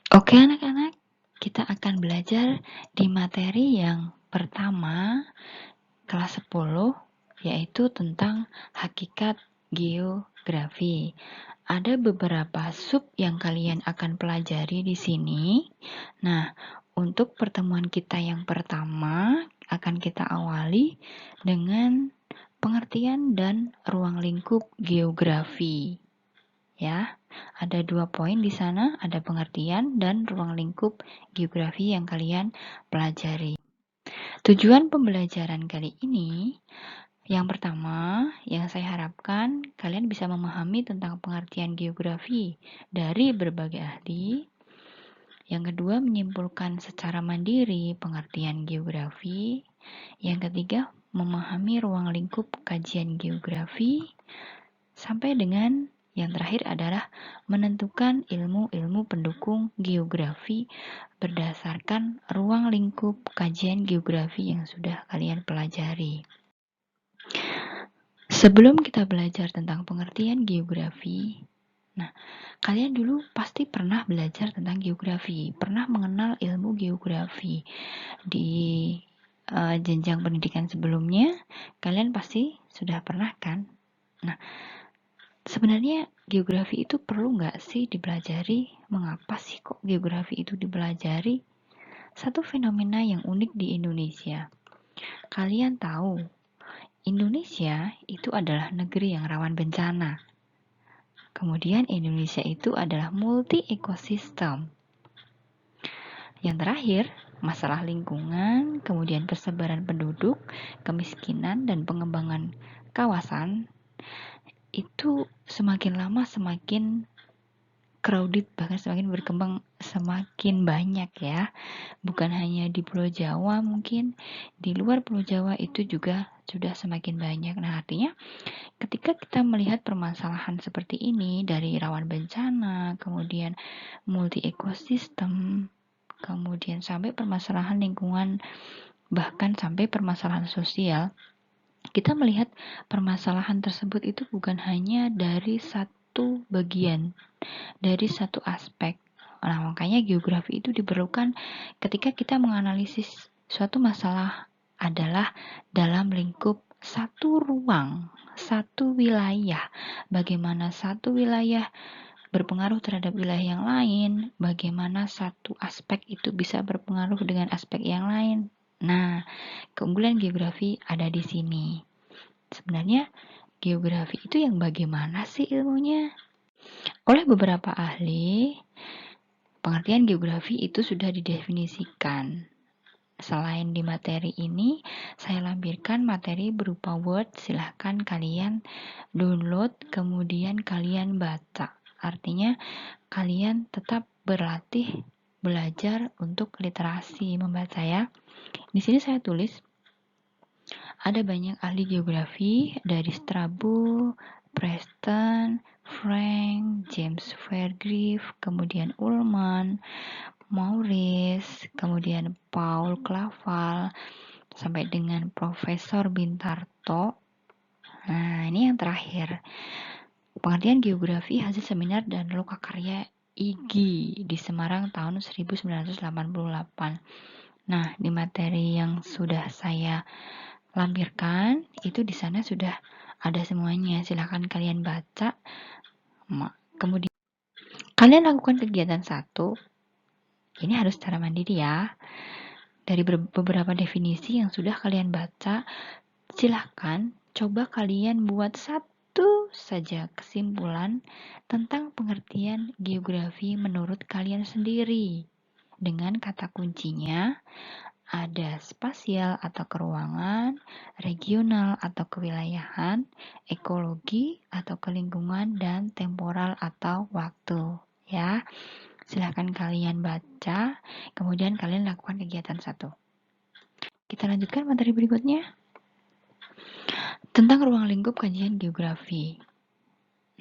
Oke anak-anak, kita akan belajar di materi yang pertama kelas 10, yaitu tentang hakikat geografi. Ada beberapa sub yang kalian akan pelajari di sini. Nah, untuk pertemuan kita yang pertama akan kita awali dengan pengertian dan ruang lingkup geografi. Ya, ada 2 poin di sana, ada pengertian dan ruang lingkup geografi yang kalian pelajari. Tujuan pembelajaran kali ini, yang pertama, yang saya harapkan kalian bisa memahami tentang pengertian geografi dari berbagai ahli. Yang kedua, menyimpulkan secara mandiri pengertian geografi. Yang ketiga, memahami ruang lingkup kajian geografi. Sampai dengan yang terakhir adalah menentukan ilmu-ilmu pendukung geografi berdasarkan ruang lingkup kajian geografi yang sudah kalian pelajari. Sebelum kita belajar tentang pengertian geografi, kalian dulu pasti pernah belajar tentang geografi, pernah mengenal ilmu geografi. Di jenjang pendidikan sebelumnya, kalian pasti sudah pernah kan? Nah, sebenarnya geografi itu perlu nggak sih dipelajari? Mengapa sih kok geografi itu dipelajari? Satu fenomena yang unik di Indonesia. Kalian tahu, Indonesia itu adalah negeri yang rawan bencana. Kemudian Indonesia itu adalah multi ekosistem. Yang terakhir, masalah lingkungan, kemudian persebaran penduduk, kemiskinan, dan pengembangan kawasan itu semakin lama semakin crowded, bahkan semakin berkembang semakin banyak ya. Bukan hanya di Pulau Jawa, mungkin di luar Pulau Jawa itu juga sudah semakin banyak. Nah, artinya ketika kita melihat permasalahan seperti ini dari rawan bencana, kemudian multi ekosistem, kemudian sampai permasalahan lingkungan, bahkan sampai permasalahan sosial, kita melihat permasalahan tersebut itu bukan hanya dari satu bagian, dari satu aspek. Nah, makanya geografi itu diperlukan ketika kita menganalisis suatu masalah adalah dalam lingkup satu ruang, satu wilayah. Bagaimana satu wilayah berpengaruh terhadap wilayah yang lain, bagaimana satu aspek itu bisa berpengaruh dengan aspek yang lain. Nah, keunggulan geografi ada di sini. Sebenarnya geografi itu yang bagaimana sih ilmunya? Oleh beberapa ahli, pengertian geografi itu sudah didefinisikan. Selain di materi ini, saya lampirkan materi berupa Word, silahkan kalian download, kemudian kalian baca. Artinya, kalian tetap berlatih belajar untuk literasi membaca ya. Di sini saya tulis, ada banyak ahli geografi dari Strabo, Preston, Frank, James Fairgrieve, kemudian Ullman, Maurice, kemudian Paul Claval, sampai dengan Profesor Bintarto. Nah, ini yang terakhir. Pengertian geografi hasil seminar dan lokakarya IGI di Semarang tahun 1988. Nah, di materi yang sudah saya lampirkan, itu di sana sudah ada semuanya. Silahkan kalian baca. Kemudian kalian lakukan kegiatan 1. Ini harus secara mandiri ya. Dari beberapa definisi yang sudah kalian baca, silahkan coba kalian buat satu saja kesimpulan tentang pengertian geografi menurut kalian sendiri. Dengan kata kuncinya, ada spasial atau keruangan, regional atau kewilayahan, ekologi atau kelingkungan, dan temporal atau waktu. Ya, silahkan kalian baca, kemudian kalian lakukan kegiatan 1. Kita lanjutkan materi berikutnya. Tentang ruang lingkup kajian geografi.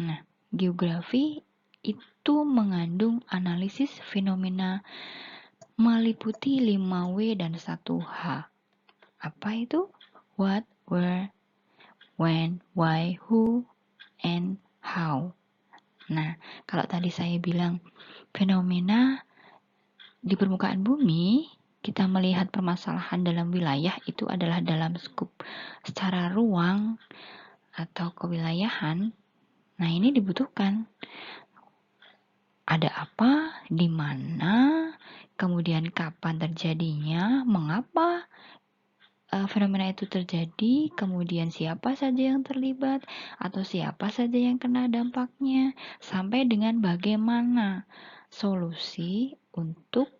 Nah, geografi itu mengandung analisis fenomena meliputi 5W dan 1H. Apa itu? What, where, when, why, who, and how. Nah, kalau tadi saya bilang fenomena Di permukaan bumi, kita melihat permasalahan dalam wilayah itu adalah dalam skup secara ruang atau kewilayahan. Nah, ini dibutuhkan. Ada apa, di mana, kemudian kapan terjadinya, mengapa fenomena itu terjadi, kemudian siapa saja yang terlibat, atau siapa saja yang kena dampaknya, sampai dengan bagaimana solusi untuk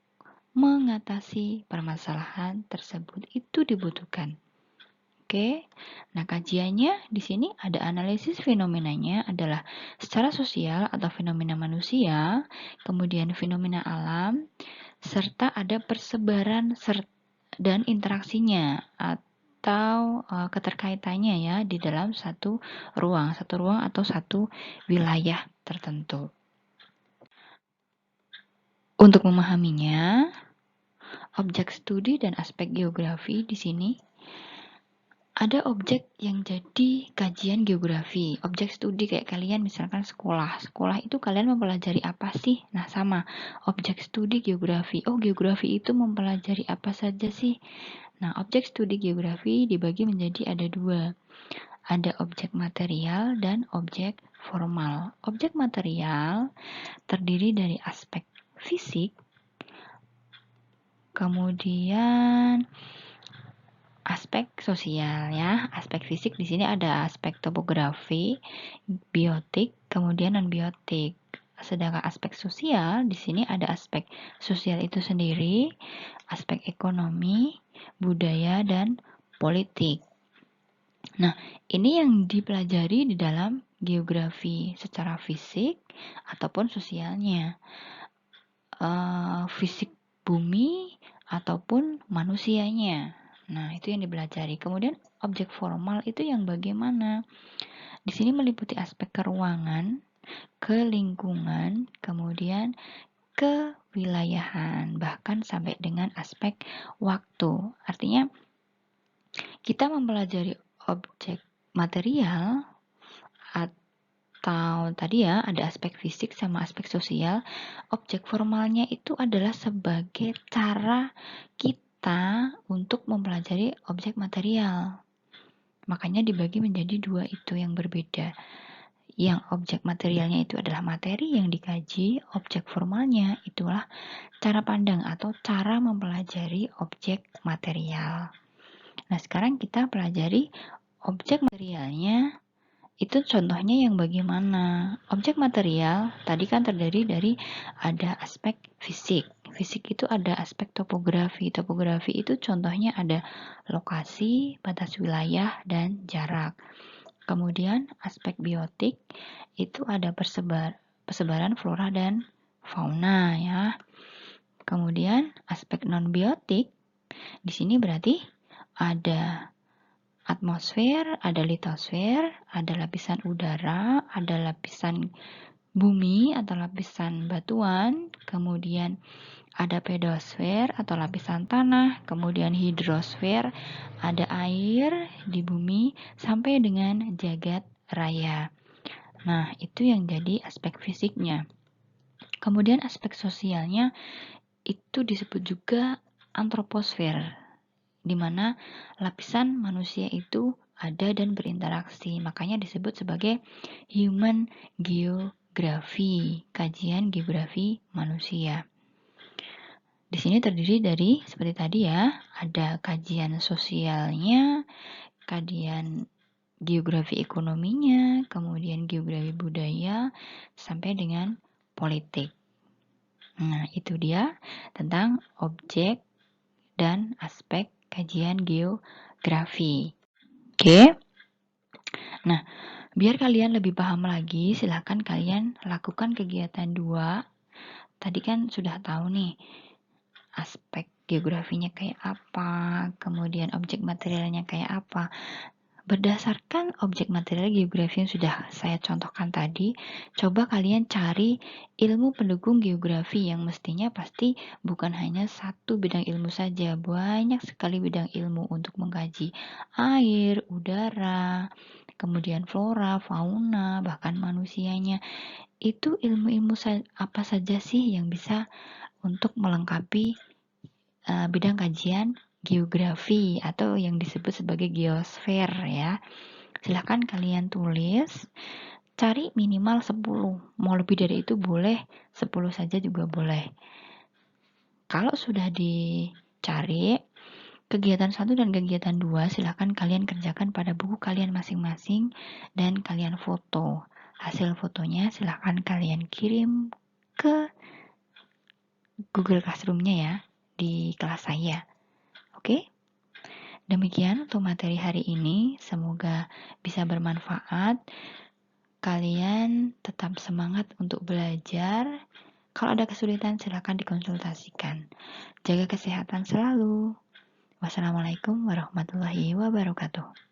mengatasi permasalahan tersebut itu dibutuhkan. Oke, nah kajiannya di sini ada analisis fenomenanya adalah secara sosial atau fenomena manusia, kemudian fenomena alam, serta ada persebaran dan interaksinya atau keterkaitannya ya di dalam satu ruang atau satu wilayah tertentu. Untuk memahaminya, objek studi dan aspek geografi di sini ada objek yang jadi kajian geografi. Objek studi kayak kalian misalkan sekolah. Sekolah itu kalian mempelajari apa sih? Nah, sama. Objek studi geografi. Oh, geografi itu mempelajari apa saja sih? Nah, objek studi geografi dibagi menjadi ada dua. Ada objek material dan objek formal. Objek material terdiri dari aspek fisik, kemudian aspek sosial ya. Aspek fisik di sini ada aspek topografi, biotik, kemudian non biotik. Sedangkan aspek sosial di sini ada aspek sosial itu sendiri, aspek ekonomi, budaya dan politik. Nah, ini yang dipelajari di dalam geografi secara fisik ataupun sosialnya. Fisik bumi ataupun manusianya. Nah, itu yang dipelajari. Kemudian objek formal itu yang bagaimana? Di sini meliputi aspek keruangan, kelingkungan, kemudian kewilayahan, bahkan sampai dengan aspek waktu. Artinya kita mempelajari objek material atau tadi ya ada aspek fisik sama aspek sosial. Objek formalnya itu adalah sebagai cara kita untuk mempelajari objek material. Makanya dibagi menjadi dua itu yang berbeda. Yang objek materialnya itu adalah materi yang dikaji, objek formalnya itulah cara pandang atau cara mempelajari objek material. Nah, sekarang kita pelajari objek materialnya. Itu contohnya yang bagaimana? Objek material tadi kan terdiri dari ada aspek fisik. Fisik itu ada aspek topografi. Topografi itu contohnya ada lokasi, batas wilayah, dan jarak. Kemudian aspek biotik itu ada persebaran flora dan fauna ya. Kemudian aspek non biotik di sini berarti ada atmosfer, ada litosfer, ada lapisan udara, ada lapisan bumi atau lapisan batuan, kemudian ada pedosfer atau lapisan tanah, kemudian hidrosfer, ada air di bumi, sampai dengan jagat raya. Nah, itu yang jadi aspek fisiknya. Kemudian aspek sosialnya itu disebut juga antroposfer, di mana lapisan manusia itu ada dan berinteraksi. Makanya disebut sebagai human geography, kajian geografi manusia. Di sini terdiri dari seperti tadi ya, ada kajian sosialnya, kajian geografi ekonominya, kemudian geografi budaya, sampai dengan politik. Nah, itu dia tentang objek dan aspek kajian geografi. Oke. Nah, biar kalian lebih paham lagi, silahkan kalian lakukan kegiatan 2. Tadi kan sudah tahu nih aspek geografinya kayak apa, kemudian objek materialnya kayak apa. Berdasarkan objek material geografi yang sudah saya contohkan tadi, coba kalian cari ilmu pendukung geografi yang mestinya pasti bukan hanya satu bidang ilmu saja, banyak sekali bidang ilmu untuk mengkaji air, udara, kemudian flora, fauna, bahkan manusianya. Itu ilmu-ilmu apa saja sih yang bisa untuk melengkapi bidang kajian geografi atau yang disebut sebagai geosfer ya. Silahkan kalian tulis, cari minimal 10, mau lebih dari itu boleh, 10 saja juga boleh. Kalau sudah dicari, kegiatan 1 dan kegiatan 2 silahkan kalian kerjakan pada buku kalian masing-masing dan kalian foto. Hasil fotonya silahkan kalian kirim ke Google Classroom-nya ya, di kelas saya. Oke? Demikian untuk materi hari ini, semoga bisa bermanfaat. Kalian tetap semangat untuk belajar. Kalau ada kesulitan, silakan dikonsultasikan. Jaga kesehatan selalu. Wassalamualaikum warahmatullahi wabarakatuh.